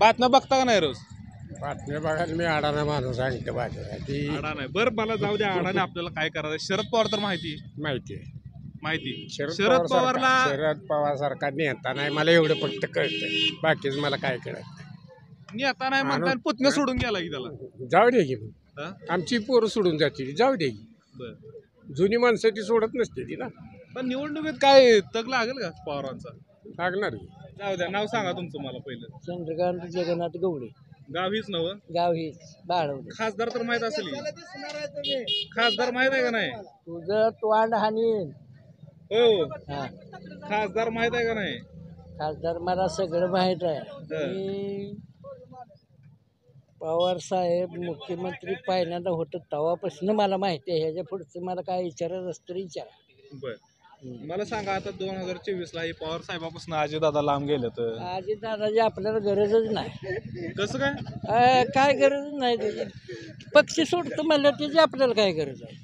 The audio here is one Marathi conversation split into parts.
बातम्या बघता का नाही रोज? बातम्या बघायला मी अडाणा माणूस सांगतो बाजूला ती अडाणी बरं, मला जाऊ द्या. अडाणी आपल्याला काय करायचं? शरद पवार तर माहिती माहिती आहे. माहिती. शरद पवारला शरद पवार सारखा नेता नाही, मला एवढं फक्त कळतं, बाकीच मला काय कळत नेता नाही म्हणता पुतण्या सोडून गेला की त्याला. नाही. जाऊ दे की मग. हा? आमची पोरं सोडून जातील, जाऊ दे की. बरं. जुनी माणसं ती सोडत नसते ती ना, पण निवडणुकीत काय तग लागेल का पवारांचा? लागणार की. जाऊ द्या, नाव सांगा तुमचं मला पहिलं. चंद्रकांत जगन्नाथ गवडे, गाव हीच नव. गाव ही बाळवले. खासदार तर माहित असेल की. खासदार माहित आहे का नाही? तुझं तोंड हानीन. हो. हा, खासदार माहित आहे का नाही? खासदार मला सगळं माहित आहे. मी पवार साहेब मुख्यमंत्री पहिल्यांदा होतं तेव्हापासून मला माहिती आहे. ह्याच्या पुढचं मला काय विचारायचं असतं तर विचारा. बर, मला सांगा, आता 2024 ला हे पवार साहेबापासून अजितदादा लांब गेले तर आजी दादाची आपल्याला गरजच नाही. कसं काय? काय गरज नाही त्याची. पक्षी सोडतं म्हणलं त्याची आपल्याला काय गरज आहे.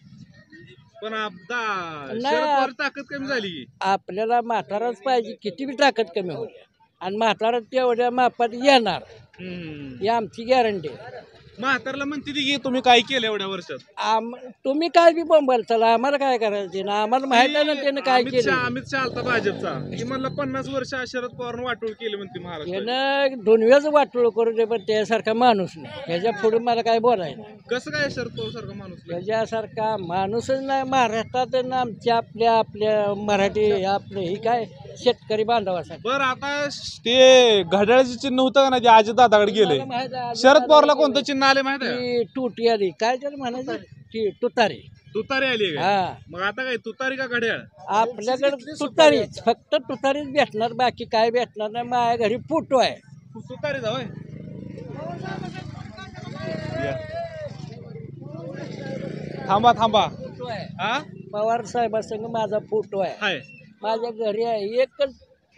पण आता नाही, शरद पवार ताकद कमी झाली की. आपल्याला म्हाताराच पाहिजे, किती बी ताकद कमी होईल आणि म्हातारा तेवढ्या मापात येणार, ही आमची गॅरंटी आहे. म्हातारला म्हणते ती की तुम्ही काय केलं एवढ्या वर्षात. तुम्ही काय बी बोंबाल चला, आम्हाला काय करायचं ना, आम्हाला माहित आहे ना त्यानं काय केलं. अमित शहा आलता भाजपचा की म्हणलं 50 वर्ष शरद पवार वाटोळ केली म्हणते महाराष्ट्र. त्यानं दोनवेळच वाटोळ करू दे, पण त्यासारखा माणूस नाही. ह्याच्या पुढे मला काय बोलायचं. कसं काय शरद पवार सारखा माणूस नाही? ह्याच्यासारखा माणूसच नाही महाराष्ट्रात ना. आमच्या आपल्या मराठी आपलं ही काय शेतकरी बांधवासाठी. बरं, आता ते घड्याळाचे चिन्ह होतं का नाही, ते अजितदादाकडे गेले. शरद पवारला कोणतं चिन्ह आले माहित आहे? ती टुटी आली, काय त्याला म्हणायचं, ती तुतारी. तुतारी आली का? हा, मग आता काय तुतारी का घड्याळ? आपल्याकडे तुतारीच, फक्त तुतारीच भेटणार, बाकी काय भेटणार नाही. माझ्या घरी फोटो आहे. तुतारी जाऊ. थांबा थांबा. फोटो आहे, हा, पवार साहेबांसंग माझा फोटो आहे. हाय. माझ्या घरी आहे.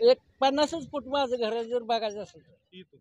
एक 50च फूट माझं घर जर बघायचं असेल तर.